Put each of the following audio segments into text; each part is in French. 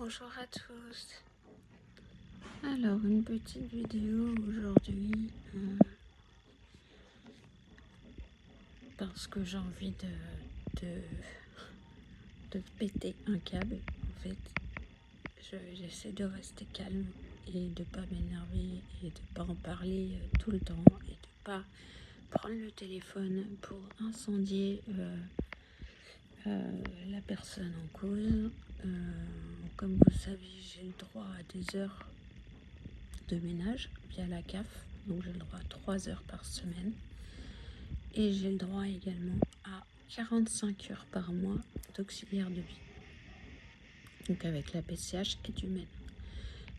Bonjour à tous. Alors, une petite vidéo aujourd'hui parce que j'ai envie de péter un câble. En fait, j'essaie de rester calme et de pas m'énerver et de pas en parler tout le temps et de pas prendre le téléphone pour incendier la personne en cause. Comme vous savez, j'ai le droit à des heures de ménage via la CAF, donc j'ai le droit à 3 heures par semaine et j'ai le droit également à 45 heures par mois d'auxiliaire de vie, donc avec la PCH et du MEN.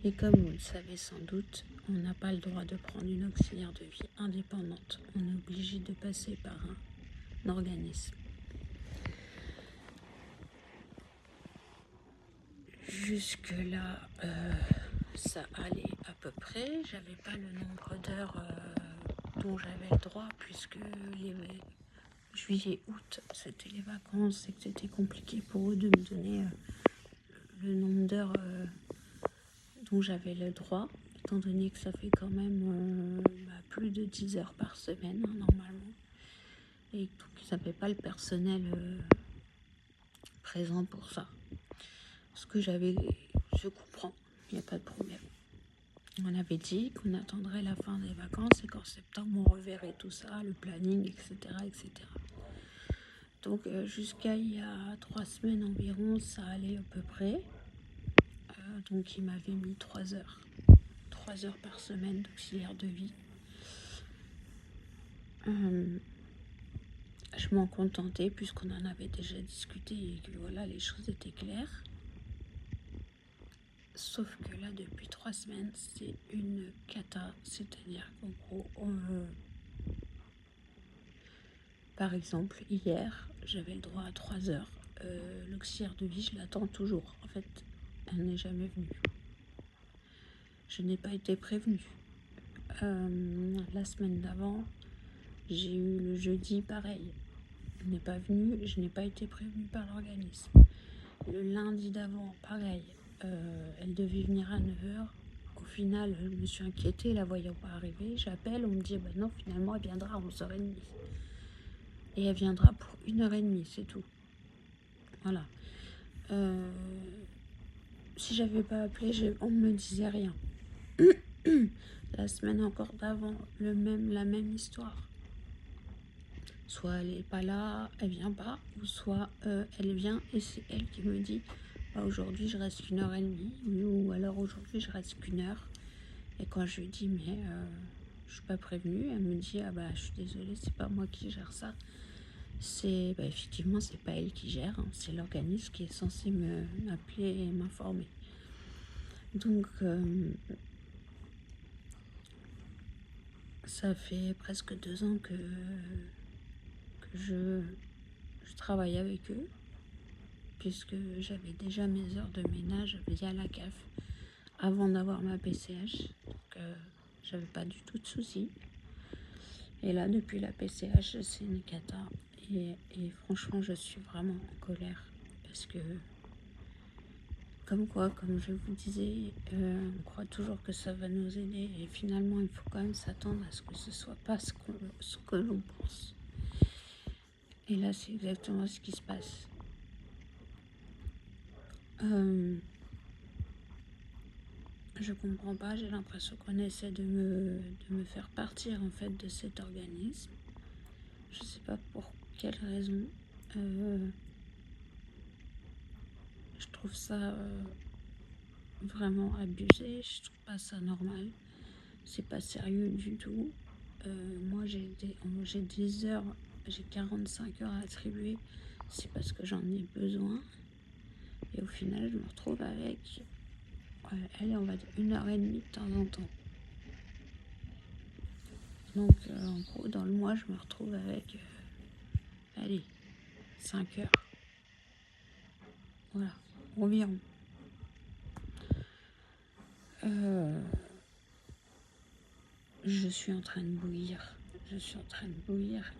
Et comme vous le savez sans doute, on n'a pas le droit de prendre une auxiliaire de vie indépendante, on est obligé de passer par un organisme. Jusque là ça allait à peu près, j'avais pas le nombre d'heures dont j'avais le droit, puisque les juillet, août, c'était les vacances et que c'était compliqué pour eux de me donner le nombre d'heures dont j'avais le droit, étant donné que ça fait quand même plus de 10 heures par semaine normalement, et donc ils n'avaient pas le personnel présent pour ça. Ce que je comprends, il n'y a pas de problème. On avait dit qu'on attendrait la fin des vacances et qu'en septembre on reverrait tout ça, le planning, etc. etc. Donc jusqu'à il y a 3 semaines environ, ça allait à peu près. Donc il m'avait mis 3 heures par semaine d'auxiliaire de vie. Je m'en contentais puisqu'on en avait déjà discuté et que voilà, les choses étaient claires. Sauf que là, depuis 3 semaines, c'est une cata. C'est-à-dire qu'en gros, par exemple, hier, j'avais le droit à 3 heures. L'auxiliaire de vie, je l'attends toujours. En fait, elle n'est jamais venue. Je n'ai pas été prévenue. La semaine d'avant, j'ai eu le jeudi pareil. Elle n'est pas venue, je n'ai pas été prévenue par l'organisme. Le lundi d'avant, pareil. Elle devait venir à 9h. Au final, je me suis inquiétée, la voyant pas arriver. J'appelle, on me dit non, finalement, elle viendra à 11h30. Et elle viendra pour 1h30, c'est tout. Voilà. Si j'avais pas appelé, on me disait rien. La semaine encore d'avant, la même histoire. Soit elle n'est pas là, elle vient pas, ou soit elle vient et c'est elle qui me dit aujourd'hui je reste 1h30, ou alors aujourd'hui je reste qu'1 heure. Et quand je lui dis mais je suis pas prévenue, elle me dit je suis désolée, c'est pas moi qui gère ça. C'est effectivement c'est pas elle qui gère, hein, c'est l'organisme qui est censé m'appeler et m'informer. Donc ça fait presque 2 ans que je travaille avec eux, puisque j'avais déjà mes heures de ménage via la CAF avant d'avoir ma PCH, donc j'avais pas du tout de soucis. Et là, depuis la PCH, c'est une cata, et franchement, je suis vraiment en colère, parce que comme je vous disais, on croit toujours que ça va nous aider, et finalement, il faut quand même s'attendre à ce que ce soit pas ce que l'on pense. Et là, c'est exactement ce qui se passe. Je comprends pas, j'ai l'impression qu'on essaie de me faire partir en fait de cet organisme. Je sais pas pour quelle raison. Je trouve ça vraiment abusé, je trouve pas ça normal. C'est pas sérieux du tout. Moi j'ai 10 heures, j'ai 45 heures à attribuer, c'est parce que j'en ai besoin. Et au final, je me retrouve avec, allez, on va dire 1h30 de temps en temps. Donc, en gros, dans le mois, je me retrouve avec, 5 heures. Voilà, environ. Je suis en train de bouillir.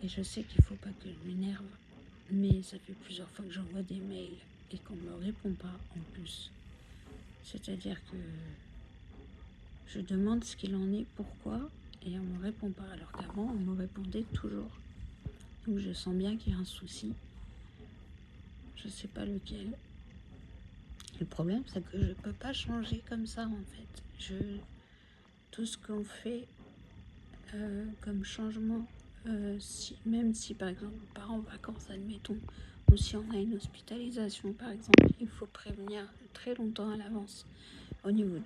Et je sais qu'il ne faut pas que je m'énerve. Mais ça fait plusieurs fois que j'envoie des mails et qu'on ne me répond pas en plus. C'est-à-dire que je demande ce qu'il en est, pourquoi, et on me répond pas. Alors qu'avant, on me répondait toujours. Donc je sens bien qu'il y a un souci. Je sais pas lequel. Le problème, c'est que je peux pas changer comme ça, en fait. Tout ce qu'on fait comme changement, même si par exemple on part en vacances, admettons, ou si on a une hospitalisation par exemple, il faut prévenir très longtemps à l'avance au niveau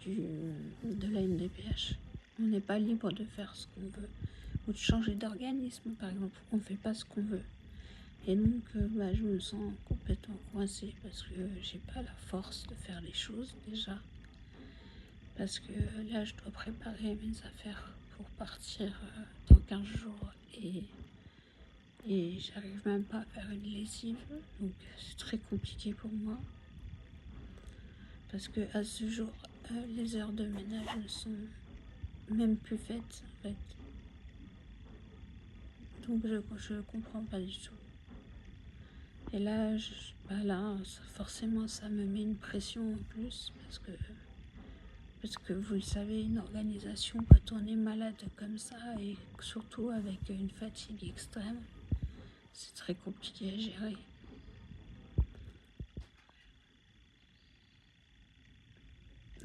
de la MDPH. On n'est pas libre de faire ce qu'on veut ou de changer d'organisme par exemple, on ne fait pas ce qu'on veut. Et donc je me sens complètement coincée parce que j'ai pas la force de faire les choses déjà. Parce que là, je dois préparer mes affaires pour partir dans 15 jours et j'arrive même pas à faire une lessive. Donc c'est très compliqué pour moi. Parce que à ce jour, les heures de ménage ne sont même plus faites en fait. Donc je comprends pas du tout. Et là, forcément, ça me met une pression en plus parce que vous le savez, une organisation, quand on est malade comme ça, et surtout avec une fatigue extrême, c'est très compliqué à gérer.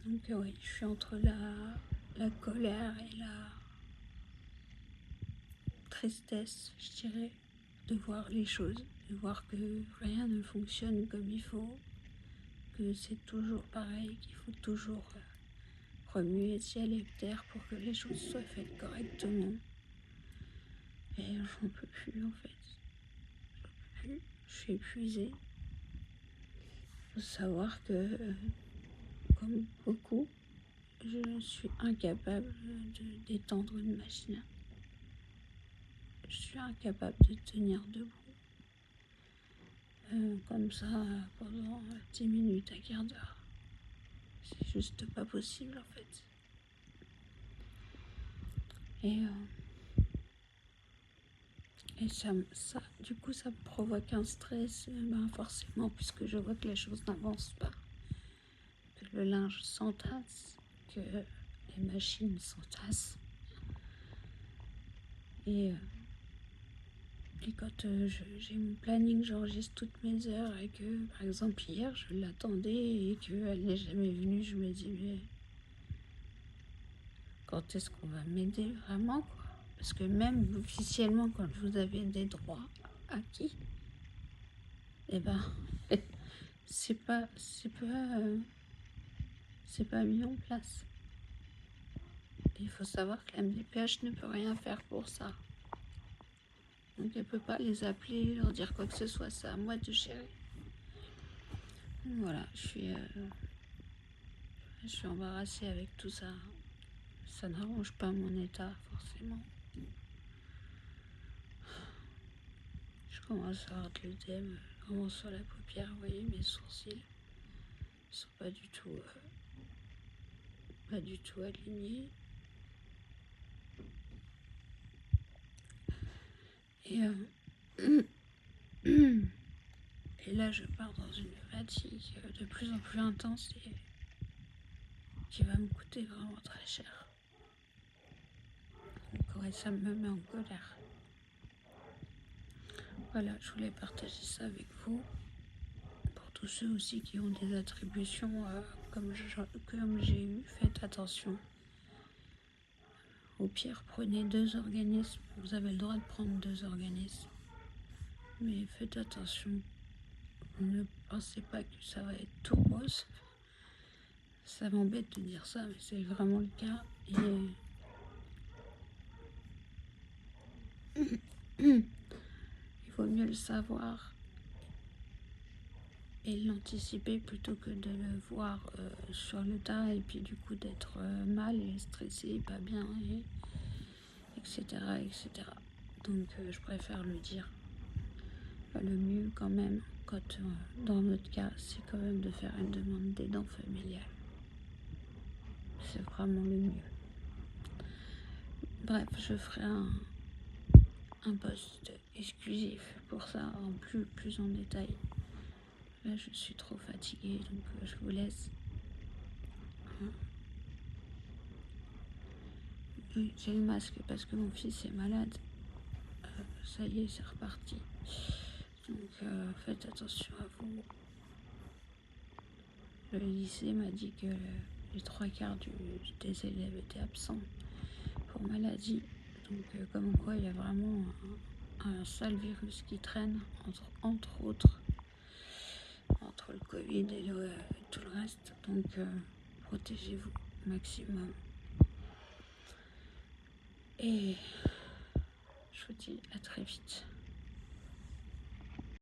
Donc oui, je suis entre la colère et la tristesse, je dirais, de voir les choses, de voir que rien ne fonctionne comme il faut, que c'est toujours pareil, qu'il faut toujours remuer ciel et terre pour que les choses soient faites correctement. Et j'en peux plus en fait. Je suis épuisée. Il faut savoir que, comme beaucoup, je suis incapable d'étendre une machine. Je suis incapable de tenir debout. Comme ça, pendant 10 minutes, un quart d'heure. C'est juste pas possible en fait. Et ça, du coup, ça me provoque un stress, forcément, puisque je vois que les choses n'avancent pas. Que le linge s'entasse, que les machines s'entassent. Et quand j'ai mon planning, j'enregistre toutes mes heures et que, par exemple, hier, je l'attendais et qu'elle n'est jamais venue, je me dis, mais quand est-ce qu'on va m'aider vraiment, quoi? Parce que même officiellement, quand vous avez des droits acquis, eh ben, c'est pas mis en place. Il faut savoir que la MDPH ne peut rien faire pour ça. Donc elle ne peut pas les appeler, leur dire quoi que ce soit, c'est à moi de gérer. Donc voilà, je suis embarrassée avec tout ça. Ça n'arrange pas mon état, forcément. Je commence à avoir de l'œdème vraiment sur la paupière. Vous voyez, mes sourcils ne sont pas du tout alignés. Et là, je pars dans une fatigue de plus en plus intense et qui va me coûter vraiment très cher. Donc ouais, ça me met en colère. Voilà, je voulais partager ça avec vous. Pour tous ceux aussi qui ont des attributions comme j'ai eu, faites attention. Au pire, prenez 2 organismes. Vous avez le droit de prendre 2 organismes. Mais faites attention. Ne pensez pas que ça va être tout rose. Ça m'embête de dire ça, mais c'est vraiment le cas. Et il vaut mieux le savoir et l'anticiper plutôt que de le voir sur le tas et puis du coup d'être mal et stressé, pas bien, etc. Donc je préfère le dire. Le mieux quand même, dans notre cas, c'est quand même de faire une demande d'aidant familial. C'est vraiment le mieux. Bref, je ferai un post exclusif pour ça, en plus en détail. Là, je suis trop fatiguée, donc je vous laisse. Oui, j'ai le masque parce que mon fils est malade. Ça y est, c'est reparti. Donc faites attention à vous. Le lycée m'a dit que les 3 quarts des élèves étaient absents pour maladie. Donc comme quoi il y a vraiment un sale virus qui traîne, entre autres, entre le Covid et tout le reste. Donc protégez-vous au maximum. Et je vous dis à très vite.